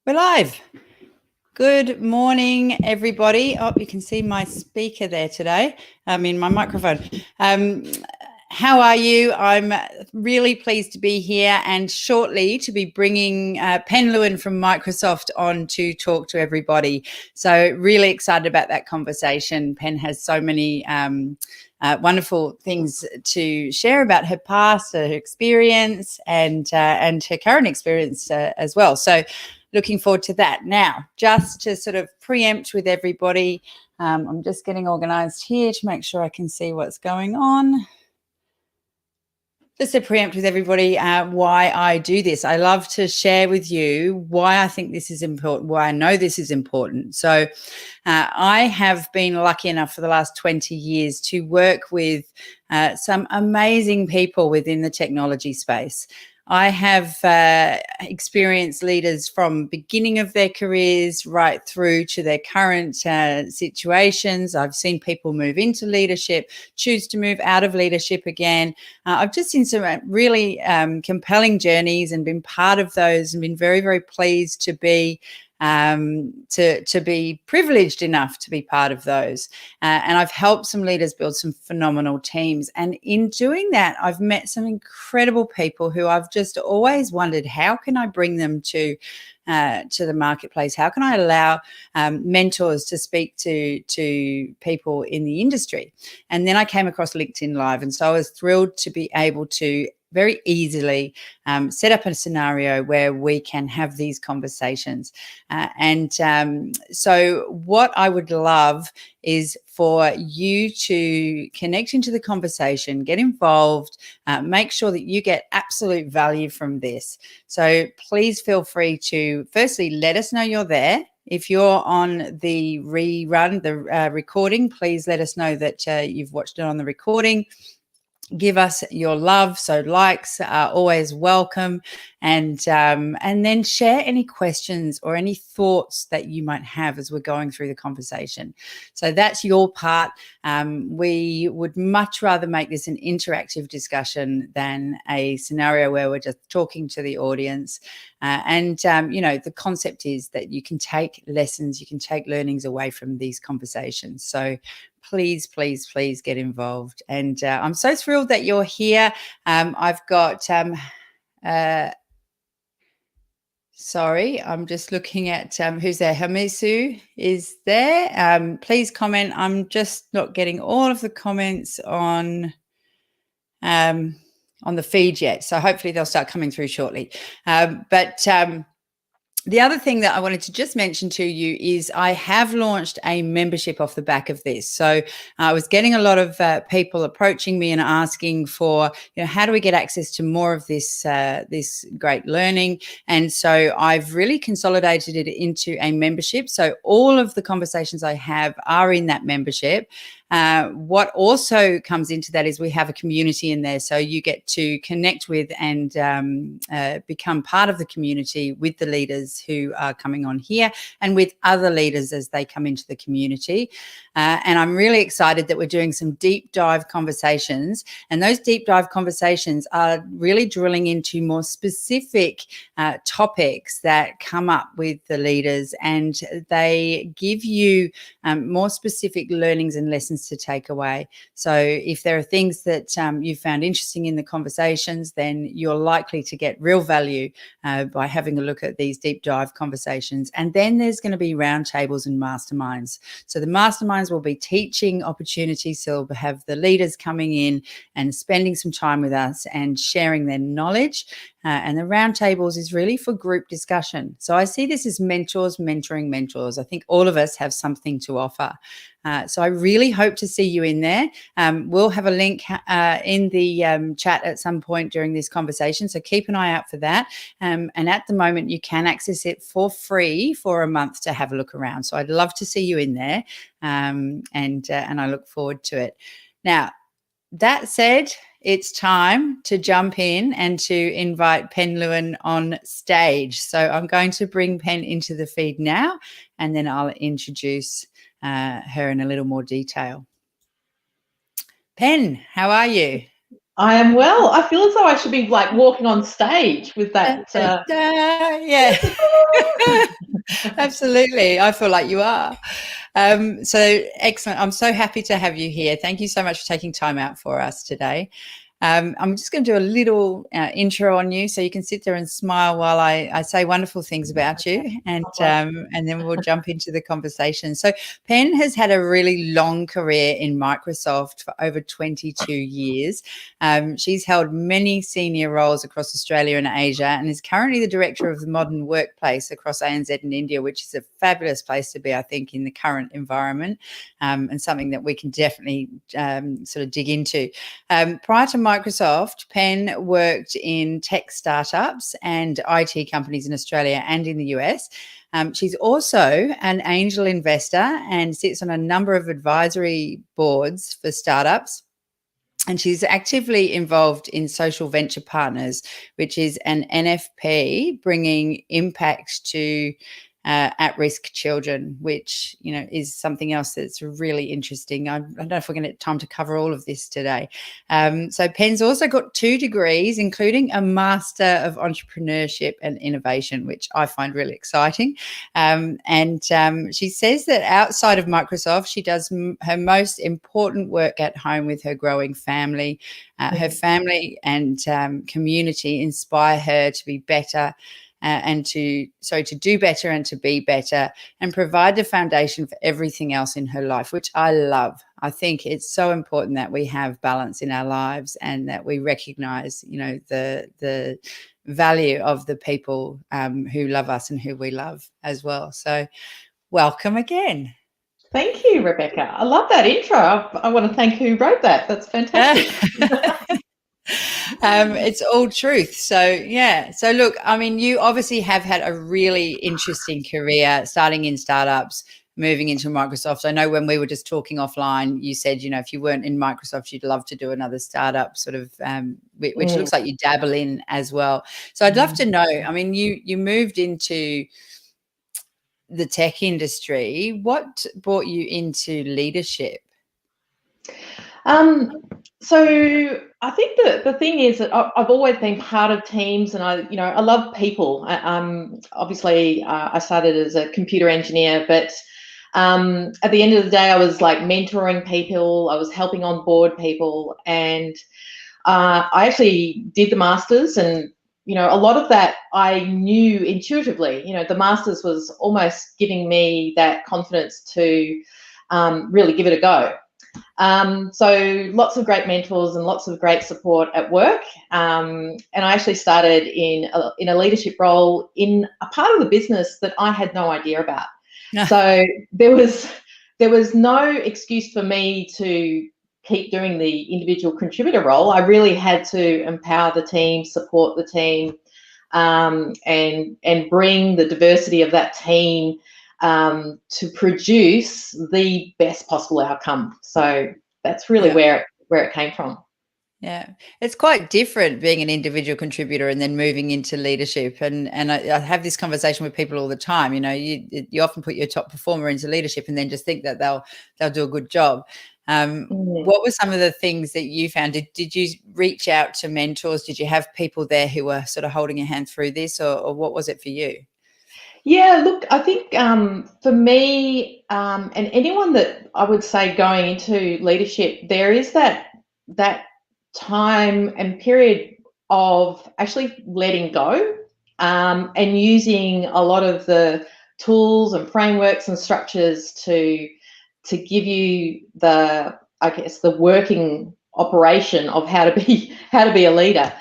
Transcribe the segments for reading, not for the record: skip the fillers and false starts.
We're live. Good morning, everybody. Oh, you can see my speaker there today. I mean, my microphone. How are you? I'm really pleased to be here and shortly to be bringing Pen Lewin from Microsoft on to talk to everybody. So really excited about that conversation. Pen has so many wonderful things to share about her past, her experience, and her current experience as well. So looking forward to that. Now, just to sort of preempt with everybody, I'm just getting organised here to make sure I can see what's going on. Just to preempt with everybody why I do this. I love to share with you why I think this is important, why I know this is important. So I have been lucky enough for the last 20 years to work with some amazing people within the technology space. I have experienced leaders from beginning of their careers right through to their current situations. I've seen people move into leadership, choose to move out of leadership again. I've just seen some really compelling journeys and been part of those, and been very, very pleased to be privileged enough to be part of those. And I've helped some leaders build some phenomenal teams. And in doing that, I've met some incredible people who I've just always wondered, how can I bring them to the marketplace? How can I allow mentors to speak to people in the industry? And then I came across LinkedIn Live. And so I was thrilled to be able to very easily set up a scenario where we can have these conversations. So what I would love is for you to connect into the conversation, get involved, make sure that you get absolute value from this. So please feel free to firstly let us know you're there. If you're on the rerun, the recording, please let us know that you've watched it on the recording. Give us your love. So likes are always welcome. And then share any questions or any thoughts that you might have as we're going through the conversation. So that's your part. We would much rather make this an interactive discussion than a scenario where we're just talking to the audience. The concept is that you can take lessons, you can take learnings away from these conversations. So please, please, please get involved. And I'm so thrilled that you're here. I've got, sorry, I'm just looking at who's there. Hamisu is there. Please comment. I'm just not getting all of the comments on the feed yet. So hopefully they'll start coming through shortly. The other thing that I wanted to just mention to you is I have launched a membership off the back of this. So I was getting a lot of people approaching me and asking for, how do we get access to more of this great learning? And so I've really consolidated it into a membership. So all of the conversations I have are in that membership. What also comes into that is we have a community in there. So you get to connect with and become part of the community with the leaders who are coming on here and with other leaders as they come into the community. And I'm really excited that we're doing some deep dive conversations. And those deep dive conversations are really drilling into more specific topics that come up with the leaders. And they give you more specific learnings and lessons to take away. So if there are things that you found interesting in the conversations, then you're likely to get real value by having a look at these deep dive conversations. And then there's going to be roundtables and masterminds. So the masterminds will be teaching opportunities. So we'll have the leaders coming in and spending some time with us and sharing their knowledge. And the roundtables is really for group discussion. So I see this as mentors mentoring mentors. I think all of us have something to offer. So I really hope to see you in there. We'll have a link in the chat at some point during this conversation. So keep an eye out for that. And at the moment, you can access it for free for a month to have a look around. So I'd love to see you in there. And I look forward to it. Now, that said, it's time to jump in and to invite Pen Lewin on stage. So I'm going to bring Pen into the feed now, and then I'll introduce her in a little more detail. Pen, how are you? I am well. I feel as though I should be like walking on stage with Da, that. da, da. Yeah. Absolutely. I feel like you are. So excellent. I'm so happy to have you here. Thank you so much for taking time out for us today. I'm just going to do a little intro on you so you can sit there and smile while I say wonderful things about you, and then we'll jump into the conversation. So Pen has had a really long career in Microsoft for over 22 years. She's held many senior roles across Australia and Asia and is currently the director of the modern workplace across ANZ and India, which is a fabulous place to be, I think, in the current environment, and something that we can definitely sort of dig into. Prior to Microsoft, Pen worked in tech startups and IT companies in Australia and in the US. She's also an angel investor and sits on a number of advisory boards for startups. And she's actively involved in Social Venture Partners, which is an NFP bringing impact to at-risk children, which, you know, is something else that's really interesting. I don't know if we're going to have time to cover all of this today. So Pen's also got 2 degrees, including a Master of Entrepreneurship and Innovation, which I find really exciting. She says that outside of Microsoft, she does her most important work at home with her growing family. Her family and community inspire her to be better, and to do better and to be better, and provide the foundation for everything else in her life, which I love. I think it's so important that we have balance in our lives and that we recognize, you know, the value of the people who love us and who we love as well. So welcome again. Thank you, Rebecca. I love that intro. I want to thank who wrote that. That's fantastic. It's all truth. So yeah. So look, I mean, you obviously have had a really interesting career, starting in startups, moving into Microsoft. I know when we were just talking offline, you said, you know, if you weren't in Microsoft, you'd love to do another startup, sort of, which looks like you dabble in as well. So I'd love to know. I mean, you moved into the tech industry. What brought you into leadership? So I think the thing is that I've always been part of teams, and I love people. Obviously, I started as a computer engineer, but at the end of the day, I was like mentoring people. I was helping on board people, and I actually did the masters, and a lot of that I knew intuitively. The masters was almost giving me that confidence to really give it a go. So lots of great mentors and lots of great support at work. And I actually started in a leadership role in a part of the business that I had no idea about. So there was no excuse for me to keep doing the individual contributor role. I really had to empower the team, support the team, and bring the diversity of that team to produce the best possible outcome. So that's really where it came from. Yeah, it's quite different being an individual contributor and then moving into leadership. And I have this conversation with people all the time. You often put your top performer into leadership and then just think that they'll do a good job. What were some of the things that you found? Did you reach out to mentors? Did you have people there who were sort of holding your hand through this, or what was it for you? Yeah, look, I think for me, and anyone that I would say going into leadership, there is that time and period of actually letting go, and using a lot of the tools and frameworks and structures to give you the working operation of how to be a leader.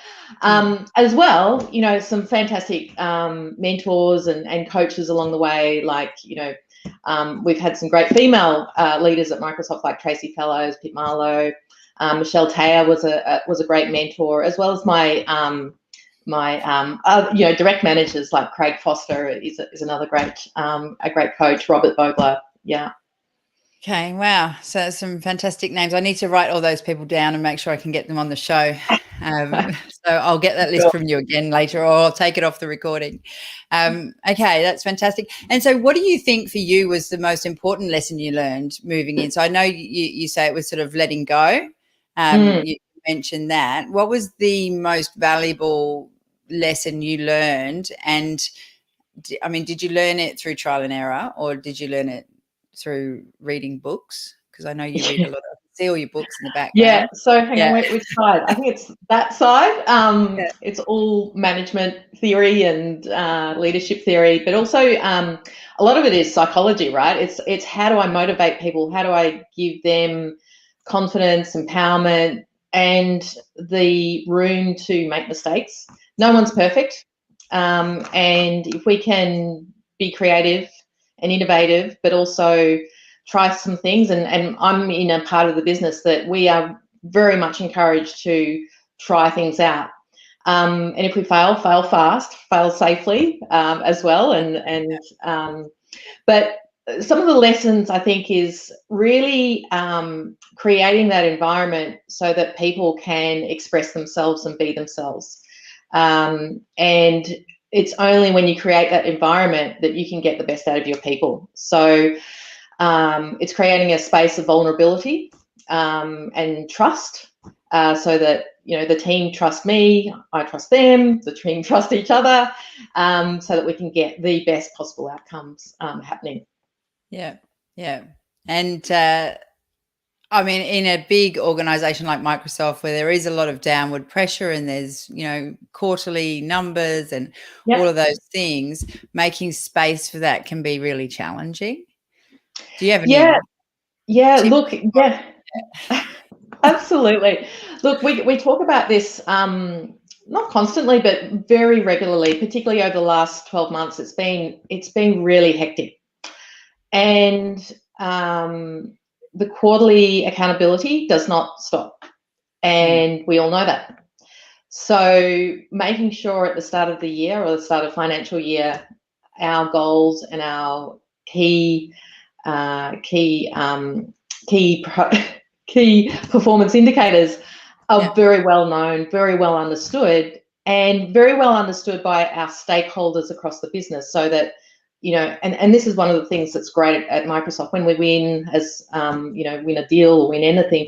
As well, some fantastic mentors and coaches along the way. Like, we've had some great female leaders at Microsoft, like Tracy Fellows, Pip Marlowe, Michelle Taylor was a great mentor, as well as my direct managers like Craig Foster is another great a great coach. Robert Vogler, yeah. Okay, wow. So some fantastic names. I need to write all those people down and make sure I can get them on the show. So I'll get that list from you again later, or I'll take it off the recording. Okay, that's fantastic. And so what do you think for you was the most important lesson you learned moving in? So I know you say it was sort of letting go. You mentioned that. What was the most valuable lesson you learned? And I mean, did you learn it through trial and error, or did you learn it through reading books? Because I know you read a lot of, see all your books in the Yeah. background. So hang on, which side? I think it's that side. Yeah. It's all management theory and leadership theory, but also a lot of it is psychology, right? It's how do I motivate people? How do I give them confidence, empowerment, and the room to make mistakes? No one's perfect, and if we can be creative and innovative, but also try some things, and I'm in a part of the business that we are very much encouraged to try things out. And if we fail fast, fail safely as well. But some of the lessons I think is really creating that environment so that people can express themselves and be themselves. And it's only when you create that environment that you can get the best out of your people. So it's creating a space of vulnerability and trust, so that the team trust me, I trust them, the team trust each other, so that we can get the best possible outcomes happening. Yeah, yeah. And I mean, in a big organization like Microsoft, where there is a lot of downward pressure and there's, quarterly numbers and Yep. all of those things, making space for that can be really challenging. Do you have any tips? Look, yeah, absolutely. Look, we talk about this not constantly, but very regularly, particularly over the last 12 months. It's been really hectic, and the quarterly accountability does not stop, and we all know that. So making sure at the start of the year or the start of financial year, our goals and our key key performance indicators are very well known, very well understood, and very well understood by our stakeholders across the business, so that and this is one of the things that's great at Microsoft. When we win win a deal or win anything,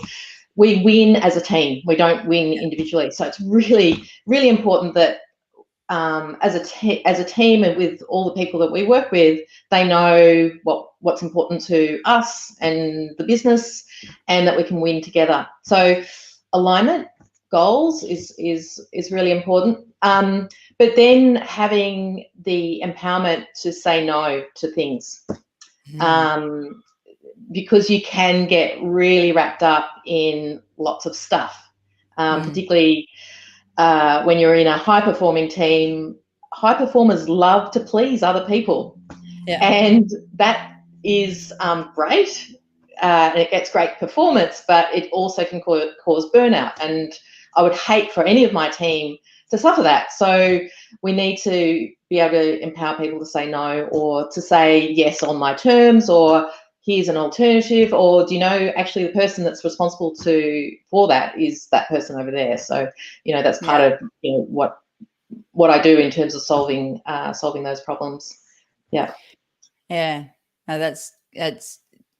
we win as a team. We don't win individually. So it's really, really important that as a team and with all the people that we work with, they know what's important to us and the business, and that we can win together. So alignment, goals is really important. But then having the empowerment to say no to things. Because you can get really wrapped up in lots of stuff, particularly when you're in a high-performing team. High performers love to please other people, and that is great, and it gets great performance, but it also can cause burnout, and I would hate for any of my team to suffer that. So we need to be able to empower people to say no, or to say yes on my terms, or here's an alternative, or actually the person that's responsible for that is that person over there. So that's part of what I do in terms of solving those problems. No, that's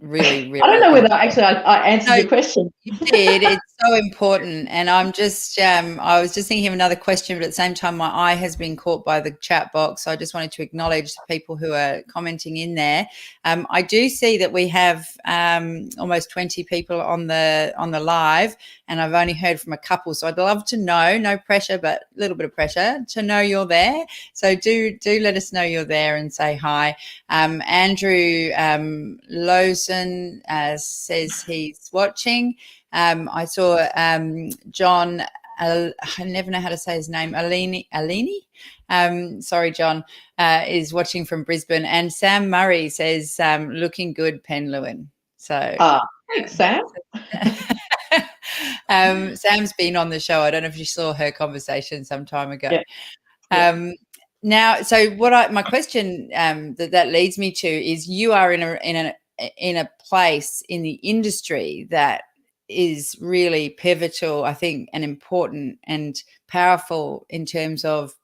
really, really I don't know whether actually I answered your question. You did. It's so important. And I'm just, I was just thinking of another question, but at the same time, my eye has been caught by the chat box. So I just wanted to acknowledge the people who are commenting in there. I do see that we have almost 20 people on the live, and I've only heard from a couple. So I'd love to know, no pressure, but a little bit of pressure to know you're there. So do let us know you're there and say hi. Andrew Lawson says he's watching. I saw John, I never know how to say his name, Alini. Sorry, John, is watching from Brisbane. And Sam Murray says, looking good, Pen Lewin. So thanks, Sam. Sam's been on the show. I don't know if you saw her conversation some time ago. Yeah. Now, so my question that leads me to is, you are in a place in the industry that is really pivotal, I think, and important and powerful in terms of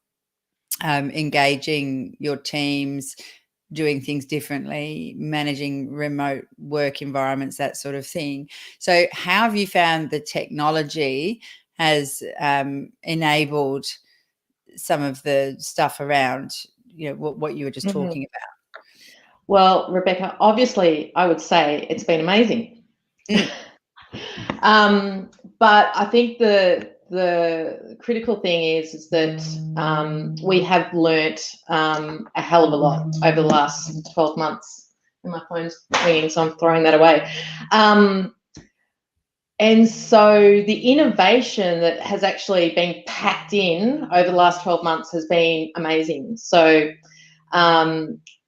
engaging your teams, doing things differently, managing remote work environments, that sort of thing. So how have you found the technology has enabled some of the stuff around, what you were just talking about? Well, Rebecca, obviously, I would say it's been amazing. Mm. But I think the critical thing is that we have learnt a hell of a lot over the last 12 months. And my phone's ringing, so I'm throwing that away. And so the innovation that has actually been packed in over the last 12 months has been amazing. So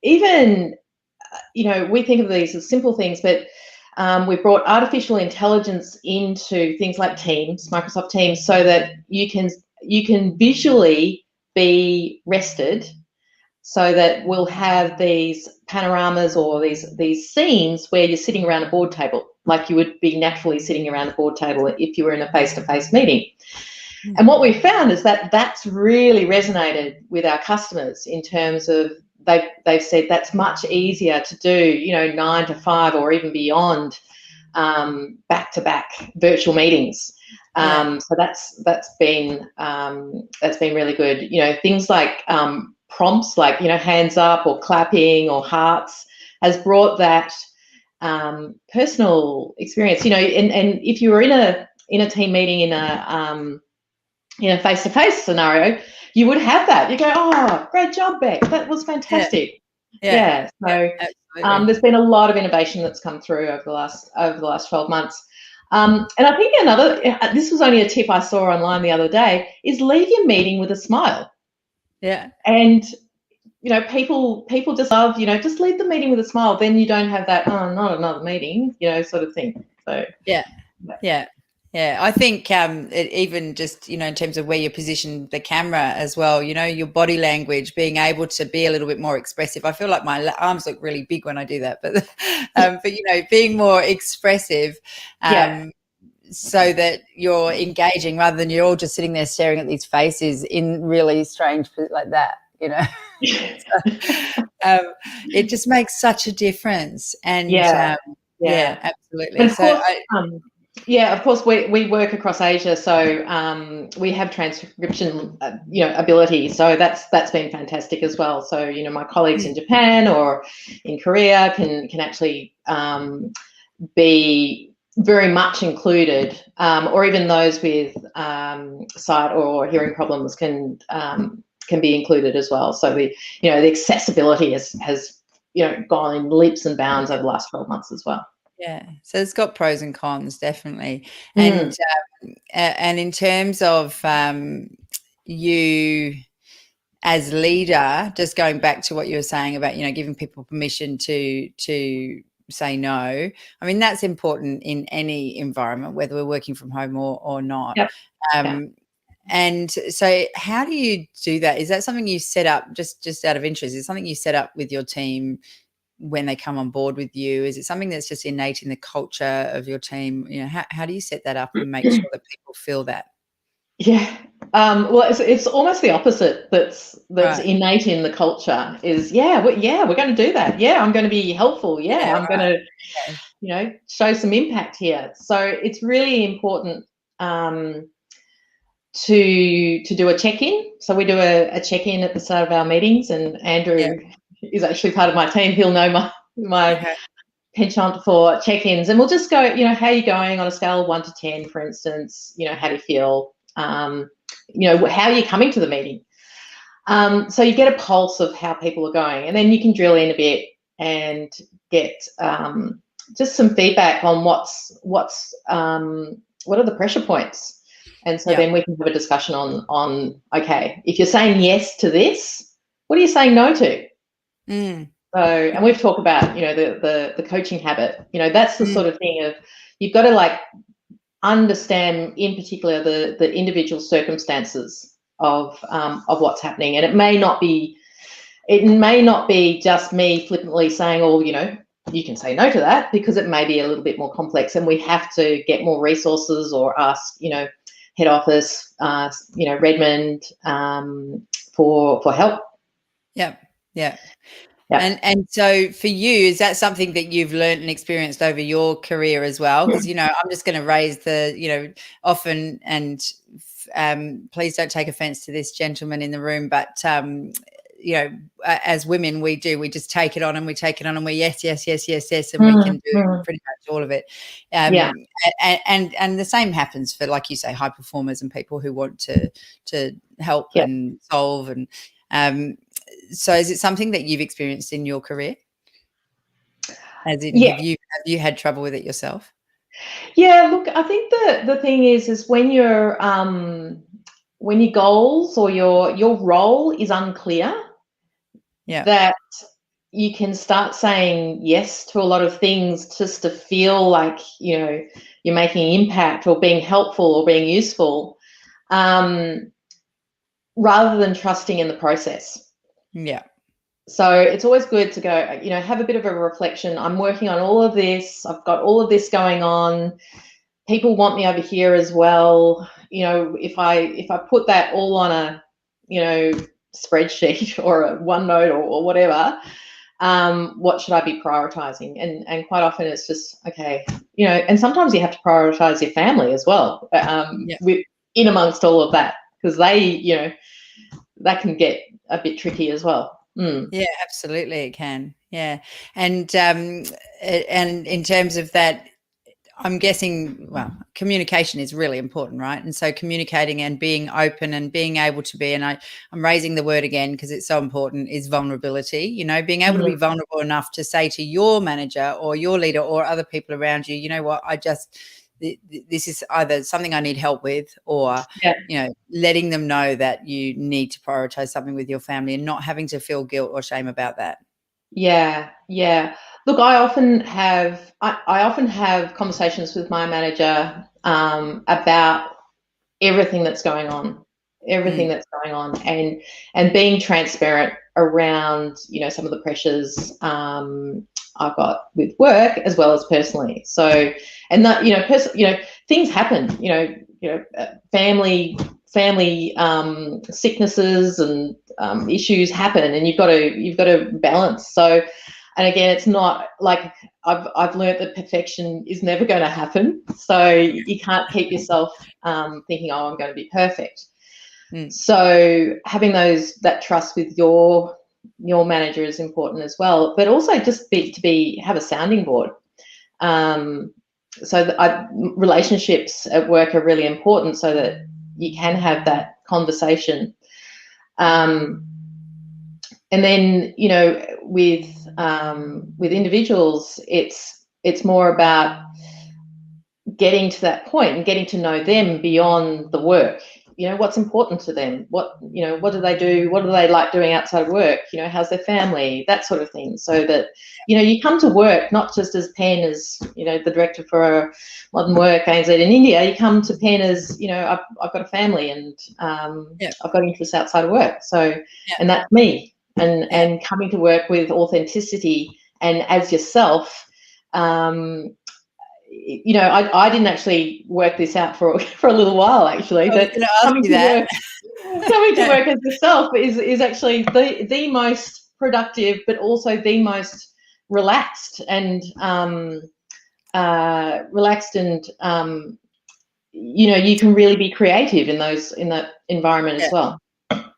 even, we think of these as simple things, but we've brought artificial intelligence into things like Teams, Microsoft Teams, so that you can visually be rested, so that we'll have these panoramas or these scenes where you're sitting around a board table, like you would be naturally sitting around a board table if you were in a face-to-face meeting. And what we found is that that's really resonated with our customers in terms of they've said that's much easier to do, 9 to 5 or even beyond, back-to-back virtual meetings. So that's been really good. Things like prompts, like hands up or clapping or hearts, has brought that personal experience. And if you were in a team meeting in a face-to-face scenario, you would have that. You go, "Oh, great job, Beck. That was fantastic." Yeah. So there's been a lot of innovation that's come through over the last 12 months. And I think this was only a tip I saw online the other day, is leave your meeting with a smile. Yeah. And people just love, just leave the meeting with a smile. Then you don't have that, "Oh, not another meeting," sort of thing. So yeah. I think it even just, in terms of where you position the camera as well, your body language, being able to be a little bit more expressive. I feel like my arms look really big when I do that, but being more expressive, so that you're engaging rather than you're all just sitting there staring at these faces in really strange, like that, So, it just makes such a difference. And absolutely. And of course, of course, we work across Asia, so we have transcription, ability. So that's been fantastic as well. So my colleagues in Japan or in Korea can actually be very much included, or even those with sight or hearing problems can be included as well. So the accessibility has gone in leaps and bounds over the last 12 months as well. Yeah, so it's got pros and cons, definitely. And in terms of you as leader, just going back to what you were saying about giving people permission to say no. I mean, that's important in any environment, whether we're working from home or not. Yep. And so how do you do that? Is that something you set up just out of interest? Is it something you set up with your team when they come on board with you? Is it something that's just innate in the culture of your team? How do you set that up and make sure that people feel that? Yeah. Well, it's almost the opposite. That's Right. innate in the culture. Is we're going to do that. Yeah, I'm going to be helpful. Yeah, I'm going to, show some impact here. So it's really important to do a check-in. So we do a check-in at the start of our meetings, and Andrew is actually part of my team. He'll know my penchant for check-ins, and we'll just go, how are you going on a scale of 1 to 10, for instance? How do you feel? How are you coming to the meeting? So you get a pulse of how people are going, and then you can drill in a bit and get just some feedback on what are the pressure points. And so then we can have a discussion on okay, if you're saying yes to this, what are you saying no to? So, and we've talked about, the coaching habit, that's the sort of thing of, you've got to understand in particular the individual circumstances of what's happening. And it may not be just me flippantly saying, "Oh, you can say no to that," because it may be a little bit more complex, and we have to get more resources or ask, head office, Redmond, for help. Yeah. Yeah. And so for you, is that something that you've learned and experienced over your career as well? Because, I'm just going to raise the, often, and please don't take offense to this gentleman in the room, but, as women, we just take it on and we take it on and we yes, yes, yes, yes, yes, and we can do pretty much all of it. Yeah. And the same happens for, like you say, high performers and people who want to help Yeah. and solve. And so is it something that you've experienced in your career? As in, Yeah. have you had trouble with it yourself? Yeah, look, I think the thing is when your goals or your role is unclear, Yeah. that you can start saying yes to a lot of things just to feel like, you're making an impact or being helpful or being useful, rather than trusting in the process. Yeah. So it's always good to go, have a bit of a reflection. I'm working on all of this. I've got all of this going on. People want me over here as well. If I put that all on a, spreadsheet or a OneNote or whatever, what should I be prioritizing? And quite often it's just, okay, and sometimes you have to prioritize your family as well, with in amongst all of that, because that can get a bit tricky as well. Yeah, absolutely, it can. Yeah, and in terms of that, I'm guessing, well, communication is really important, right? And so communicating and being open and being able to be, and I'm raising the word again because it's so important, is vulnerability. Being able to be vulnerable enough to say to your manager or your leader or other people around you, you know what, this is either something I need help with, or, letting them know that you need to prioritize something with your family and not having to feel guilt or shame about that. Yeah, yeah. Look, I often have conversations with my manager about everything that's going on, and being transparent around, some of the pressures I've got with work as well as personally. So, and that, things happen, family sicknesses and issues happen, and you've got to balance. So, and again, it's not like I've learned that perfection is never going to happen. So you can't keep yourself thinking, oh, I'm going to be perfect. So having that trust with your manager is important as well, but also just have a sounding board. So relationships at work are really important, so that you can have that conversation. And then, with individuals, it's more about getting to that point and getting to know them beyond the work. What's important to them, what do they do, what do they like doing outside of work, how's their family, that sort of thing, so that you come to work not just as Pen, as the director for Modern Work, ANZ and India. You come to Pen as I've got a family, and I've got interests outside of work, so and that's me, and coming to work with authenticity and as yourself. I didn't actually work this out for a little while, actually. I was going to ask you that. Coming to work as yourself is actually the most productive, but also the most relaxed and you can really be creative in that environment as well.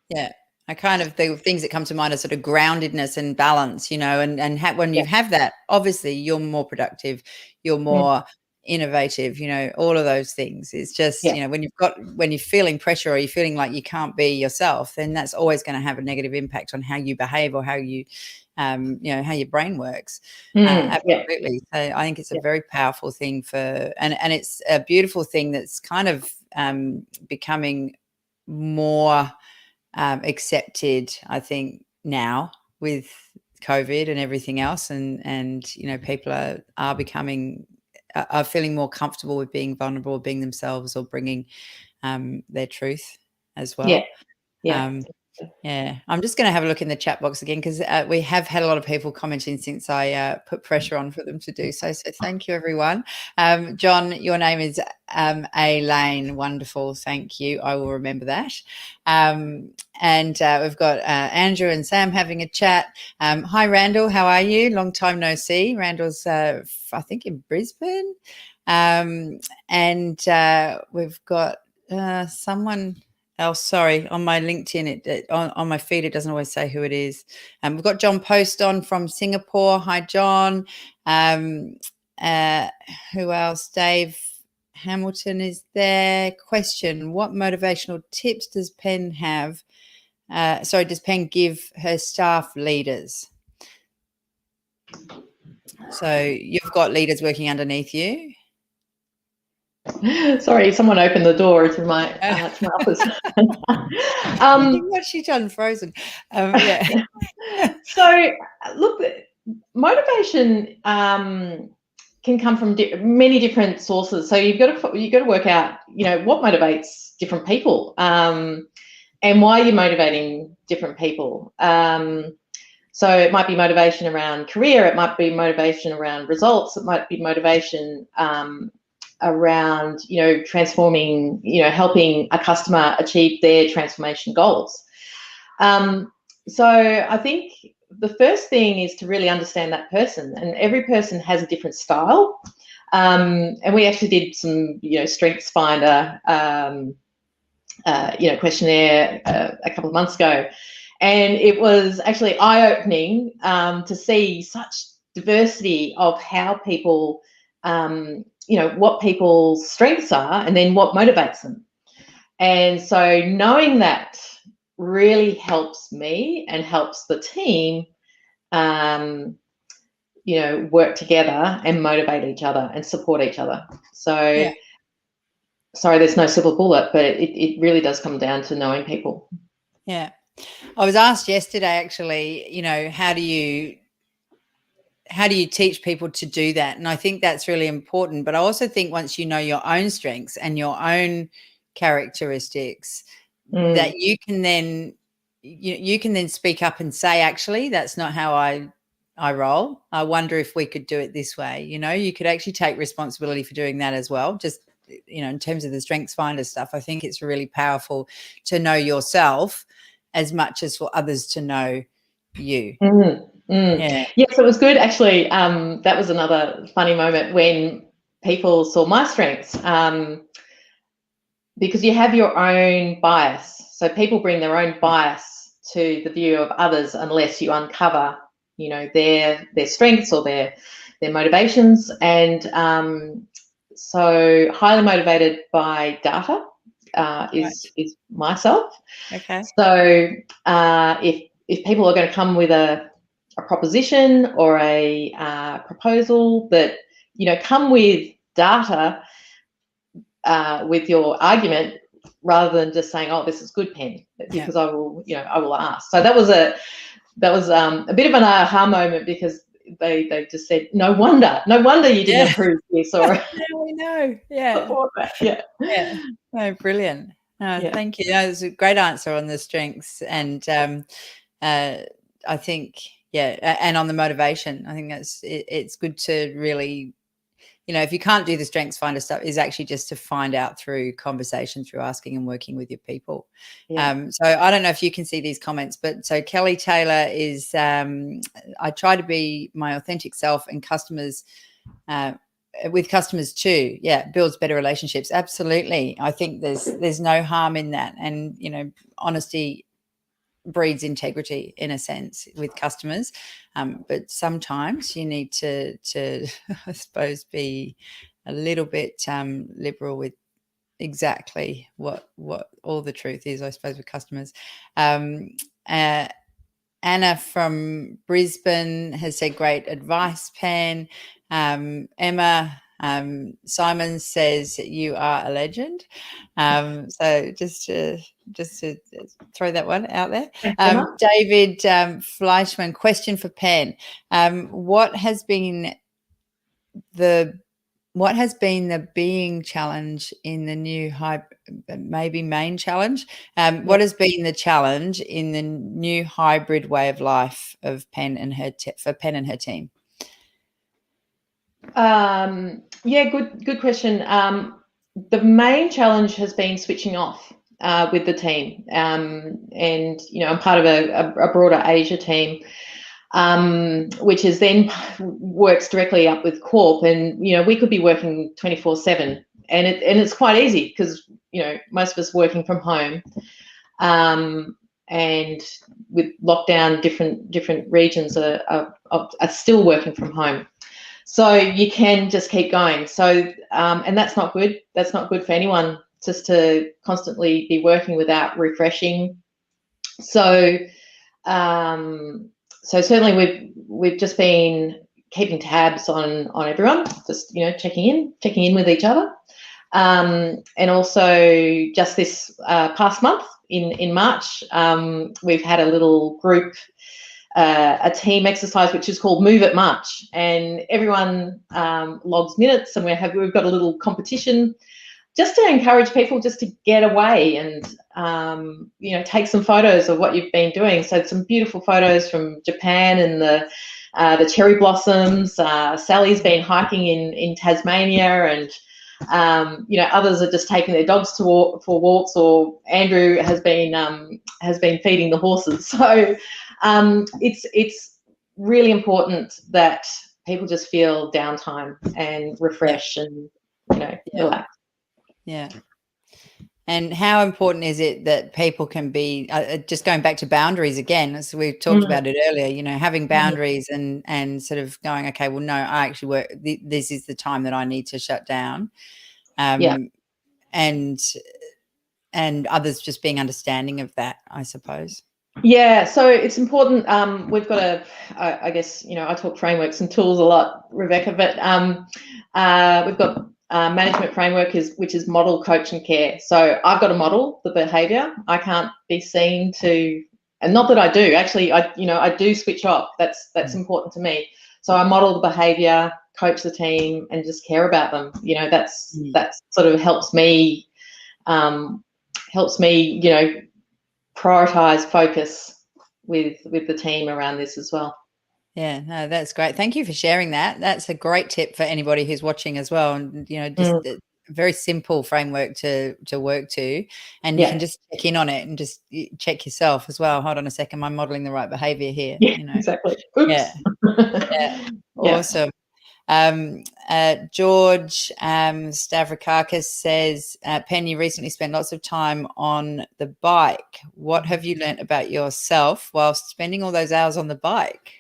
Yeah. The things that come to mind are sort of groundedness and balance, and when you have that, obviously you're more productive, you're more innovative, all of those things. It's just, when you're feeling pressure or you're feeling like you can't be yourself, then that's always going to have a negative impact on how you behave or how you, how your brain works. Absolutely. So I think it's a very powerful thing and it's a beautiful thing that's kind of becoming more accepted, I think, now with COVID and everything else, and people are becoming are feeling more comfortable with being vulnerable, being themselves, or bringing their truth as well. Yeah, I'm just going to have a look in the chat box again, because we have had a lot of people commenting since I put pressure on for them to do so. So thank you, everyone. John, your name is Elaine. Wonderful. Thank you. I will remember that. And we've got Andrew and Sam having a chat. Hi, Randall. How are you? Long time no see. Randall's, I think, in Brisbane. And we've got someone else. Sorry, on my LinkedIn, on my feed, it doesn't always say who it is. We've got John Post on from Singapore. Hi, John. Who else? Dave Hamilton is there. Question: what motivational tips does Pen have? Does Pen give her staff leaders? So you've got leaders working underneath you. Sorry, someone opened the door to my office. What's she done? Frozen. Yeah. So, look, motivation can come from many different sources. So you've got to work out, what motivates different people, and why you're motivating different people. So it might be motivation around career. It might be motivation around results. It might be motivation around, transforming, helping a customer achieve their transformation goals. So I think the first thing is to really understand that person, and every person has a different style. And we actually did some, Strengths Finder, questionnaire a couple of months ago. And it was actually eye-opening to see such diversity of how people, what people's strengths are, and then what motivates them. And so knowing that really helps me and helps the team, work together and motivate each other and support each other. So, yeah. Sorry, there's no silver bullet, but it really does come down to knowing people. Yeah. I was asked yesterday, actually, how do you teach people to do that? And I think that's really important. But I also think once you know your own strengths and your own characteristics, that you can then speak up and say, actually, that's not how I roll. I wonder if we could do it this way. You could actually take responsibility for doing that as well. Just, in terms of the Strengths Finder stuff, I think it's really powerful to know yourself as much as for others to know you. Yeah. Yes, it was good. Actually, that was another funny moment when people saw my strengths, because you have your own bias. So people bring their own bias to the view of others unless you uncover, their strengths or their motivations. And so highly motivated by data is myself. Okay. So if people are going to come with a proposition or a proposal, that come with data with your argument, rather than just saying, "Oh, this is good, Pen," because I will ask. So that was a bit of an aha moment, because they just said, "No wonder you didn't approve this," or we know, support that. Yeah. Oh, brilliant. Thank you. It's a great answer on the strengths, and I think, and on the motivation, I think it's good to really, if you can't do the Strengths Finder stuff, is actually just to find out through conversation, through asking and working with your people. So I don't know if you can see these comments, but so Kelly Taylor is, I try to be my authentic self, and customers, with customers too. Yeah, builds better relationships. Absolutely. I think there's no harm in that. And, honesty breeds integrity in a sense with customers. But sometimes you need to I suppose, be a little bit liberal with exactly what all the truth is, I suppose, with customers. Anna from Brisbane has said, great advice, Pen. Emma Simon says, you are a legend. So just to throw that one out there. David Fleischman, question for Pen. What has been What has been the being challenge in the new maybe main challenge? What has been the challenge in the new hybrid way of life of Pen and her for Pen and her team? Yeah, good question. The main challenge has been switching off with the team, and I'm part of a broader Asia team, which is then works directly up with Corp, and we could be working 24/7, and it's quite easy because most of us working from home, and with lockdown, different regions are still working from home. So you can just keep going. So, and that's not good. That's not good for anyone, just to constantly be working without refreshing. So, so certainly we've just been keeping tabs on everyone, just checking in with each other, and also just this past month in March, we've had a little group. A team exercise which is called Move at March, and everyone logs minutes, and we've got a little competition just to encourage people just to get away and take some photos of what you've been doing. So some beautiful photos from Japan and the cherry blossoms. Sally's been hiking in Tasmania, and others are just taking their dogs for walks, or Andrew has been feeding the horses. So it's really important that people just feel downtime and refresh and relax. Yeah. And how important is it that people can be just going back to boundaries again, as we've talked about it earlier, having boundaries and sort of going, okay, well, no, I actually work. This is the time that I need to shut down. And others just being understanding of that, I suppose. Yeah, so it's important. We've got I guess, I talk frameworks and tools a lot, Rebecca, but we've got management framework which is model, coach, and care. So I've got to model the behavior. I can't be seen to, and not that I do, actually, I do switch off. That's important to me. So I model the behavior, coach the team, and just care about them. That sort of helps me, prioritize, focus with the team around this as well. Yeah, no, that's great. Thank you for sharing that. That's a great tip for anybody who's watching as well. And, just a very simple framework to work to, and you can just check in on it and just check yourself as well. Hold on a second. Am I modeling the right behavior here? Yeah, exactly. Oops. Yeah. Awesome. George Stavrakakis says, Pen, you recently spent lots of time on the bike. What have you learnt about yourself whilst spending all those hours on the bike?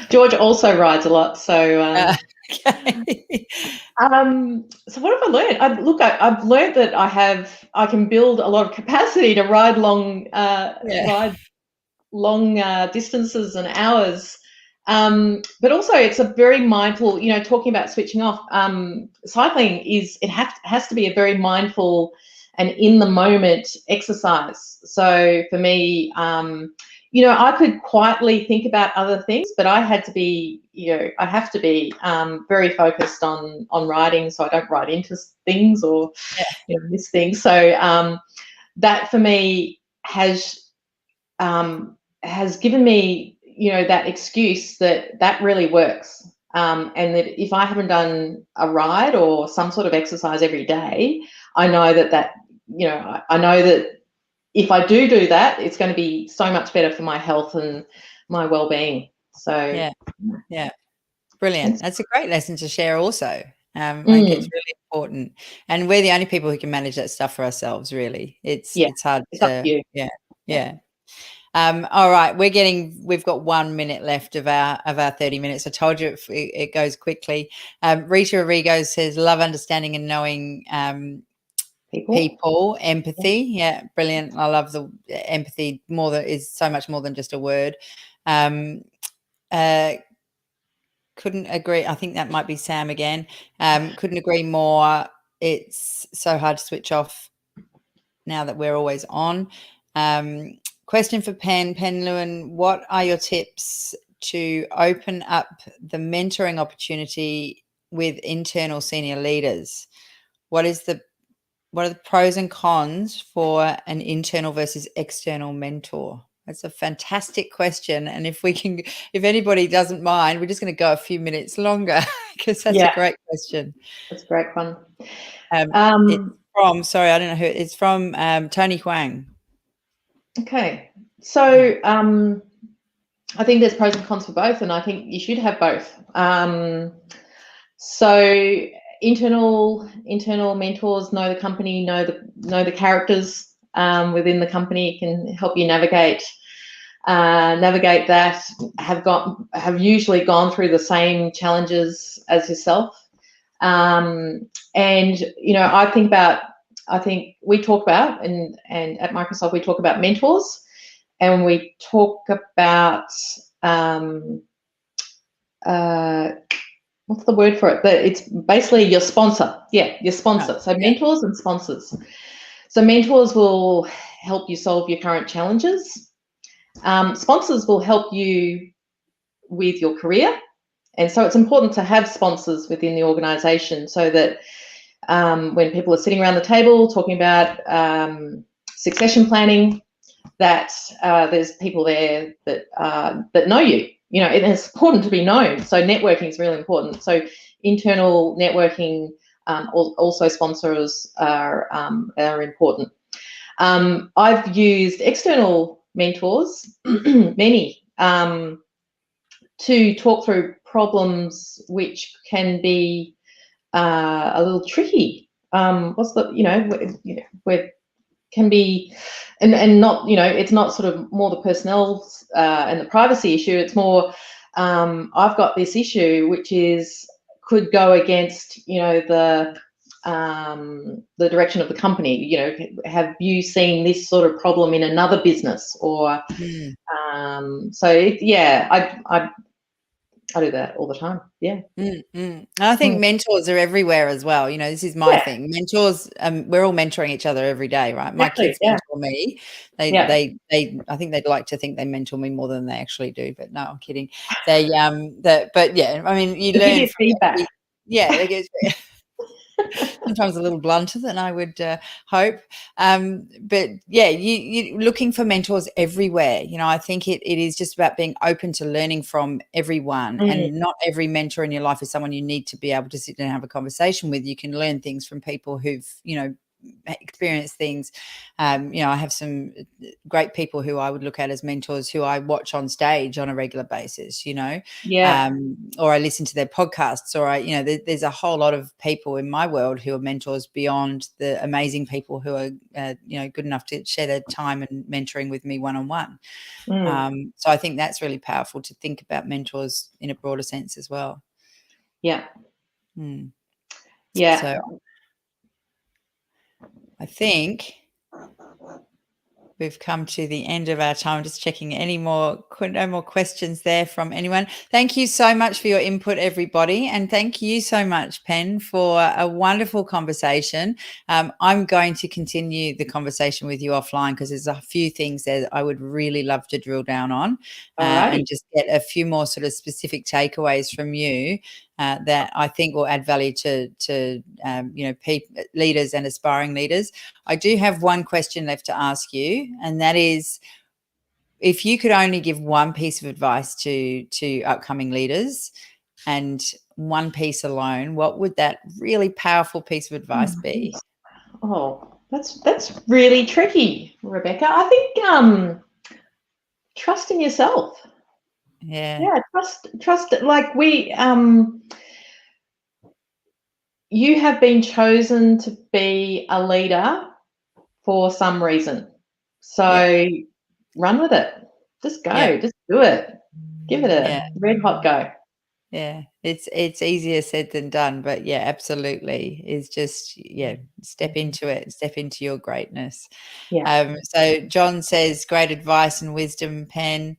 George also rides a lot, so okay. So what have I learned? I've learned that I can build a lot of capacity to ride long distances and hours. But also it's a very mindful, talking about switching off. Cycling has to be a very mindful and in the moment exercise. So for me, I could quietly think about other things, but I have to be very focused on riding, so I don't ride into things or miss things. So that for me has given me that excuse that really works, and that if I haven't done a ride or some sort of exercise every day, I know that I know that if I do that, it's going to be so much better for my health and my well-being. So yeah, brilliant. That's a great lesson to share also. I think it's really important, and we're the only people who can manage that stuff for ourselves, really. It's hard to all right, we've got 1 minute left of our 30 minutes. I told you it goes quickly. Rita Arrigo says, love understanding and knowing people, empathy. Yeah, brilliant. I love the empathy is so much more than just a word. Couldn't agree. I think that might be Sam again. Couldn't agree more. It's so hard to switch off now that we're always on. Question for Pen Lewin, what are your tips to open up the mentoring opportunity with internal senior leaders, what are the pros and cons for an internal versus external mentor? That's a fantastic question. And if anybody doesn't mind, we're just going to go a few minutes longer because that's a great question. That's a great one. It's from, I don't know who, it's from Tony Huang. Okay. So I think there's pros and cons for both, and I think you should have both. So internal mentors know the company, know the characters within the company, can help you navigate that, have usually gone through the same challenges as yourself. And I think we talk about, and at Microsoft we talk about mentors, and we talk about what's the word for it? But it's basically your sponsor. Yeah, your sponsor. So mentors and sponsors. So mentors will help you solve your current challenges. Sponsors will help you with your career. And so it's important to have sponsors within the organisation so that when people are sitting around the table talking about succession planning, that there's people there that know you. It's important to be known. So networking is really important. So internal networking, also sponsors are important. I've used external mentors, many, to talk through problems which can be a little tricky. Where can be, and not, it's not sort of more the personnel and the privacy issue. It's more, I've got this issue which could go against, the direction of the company. Have you seen this sort of problem in another business? Or I do that all the time. Yeah. I think mentors are everywhere as well. This is my thing. Mentors, we're all mentoring each other every day, right? My kids mentor me. I think they'd like to think they mentor me more than they actually do, but no, I'm kidding. They, but yeah, I mean, you learn from feedback. They get sometimes a little blunter than I would hope. But yeah, you're looking for mentors everywhere. I think it is just about being open to learning from everyone, and not every mentor in your life is someone you need to be able to sit and have a conversation with. You can learn things from people who've, experience things. I have some great people who I would look at as mentors who I watch on stage on a regular basis, or I listen to their podcasts, or there's a whole lot of people in my world who are mentors beyond the amazing people who are, good enough to share their time and mentoring with me one-on-one. So I think that's really powerful to think about mentors in a broader sense as well. Yeah. So I think we've come to the end of our time. Just checking no more questions there from anyone. Thank you so much for your input, everybody. And thank you so much, Pen, for a wonderful conversation. I'm going to continue the conversation with you offline because there's a few things there I would really love to drill down on and just get a few more sort of specific takeaways from you that I think will add value to leaders and aspiring leaders. I do have one question left to ask you, and that is, if you could only give one piece of advice to upcoming leaders, and one piece alone, what would that really powerful piece of advice be? Oh, that's really tricky, Rebecca. I think trust in yourself. Yeah, trust. Like you have been chosen to be a leader for some reason. So run with it. Just go. Just do it. Give it a red hot go. Yeah, it's easier said than done, but yeah, absolutely. Is just step into it, step into your greatness. Yeah. So John says, great advice and wisdom, Pen.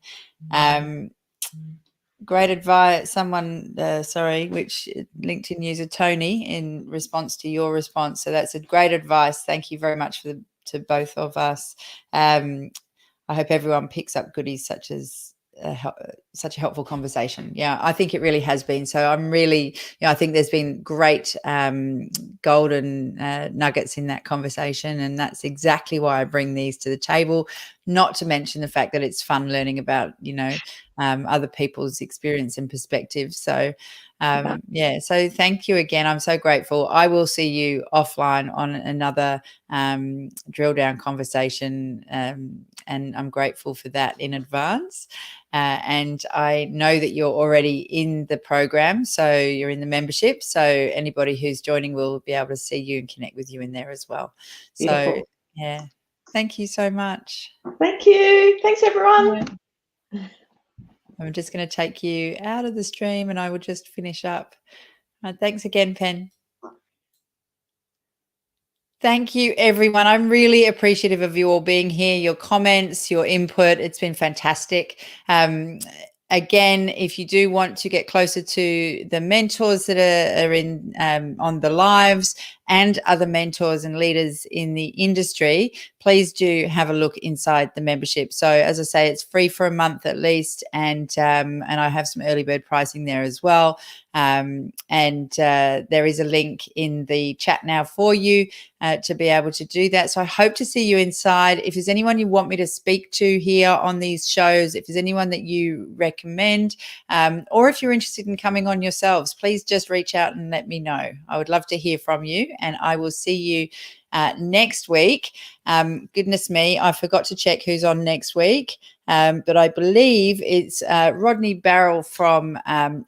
Great advice. Someone, which LinkedIn user Tony, in response to your response. So that's a great advice. Thank you very much to both of us. I hope everyone picks up goodies such as such a helpful conversation. Yeah, I think it really has been. So I'm really, I think there's been great golden nuggets in that conversation, and that's exactly why I bring these to the table. Not to mention the fact that it's fun learning about, other people's experience and perspective. So so thank you again. I'm so grateful. I will see you offline on another drill down conversation, and I'm grateful for that in advance. And I know that you're already in the program, so you're in the membership. So anybody who's joining will be able to see you and connect with you in there as well. Beautiful. So yeah, thank you so much. Thank you. Thanks, everyone. I'm just going to take you out of the stream, and I will just finish up. Thanks again, Pen. Thank you, everyone. I'm really appreciative of you all being here, your comments, your input. It's been fantastic. Again, if you do want to get closer to the mentors that are in on the lives and other mentors and leaders in the industry, please do have a look inside the membership. So as I say, it's free for a month at least, and I have some early bird pricing there as well. There is a link in the chat now for you to be able to do that. So I hope to see you inside. If there's anyone you want me to speak to here on these shows, if there's anyone that you recommend, or if you're interested in coming on yourselves, please just reach out and let me know. I would love to hear from you, and I will see you next week. Goodness me, I forgot to check who's on next week, but I believe it's Rodney Barrell from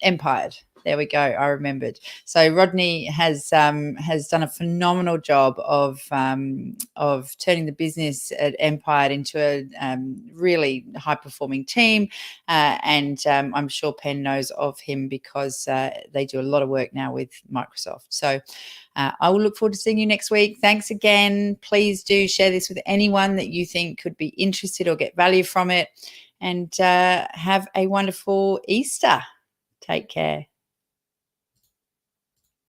Empire. There we go. I remembered. So Rodney has done a phenomenal job of turning the business at Empire into a really high performing team, and I'm sure Pen knows of him because they do a lot of work now with Microsoft. So I will look forward to seeing you next week. Thanks again. Please do share this with anyone that you think could be interested or get value from it, and have a wonderful Easter. Take care.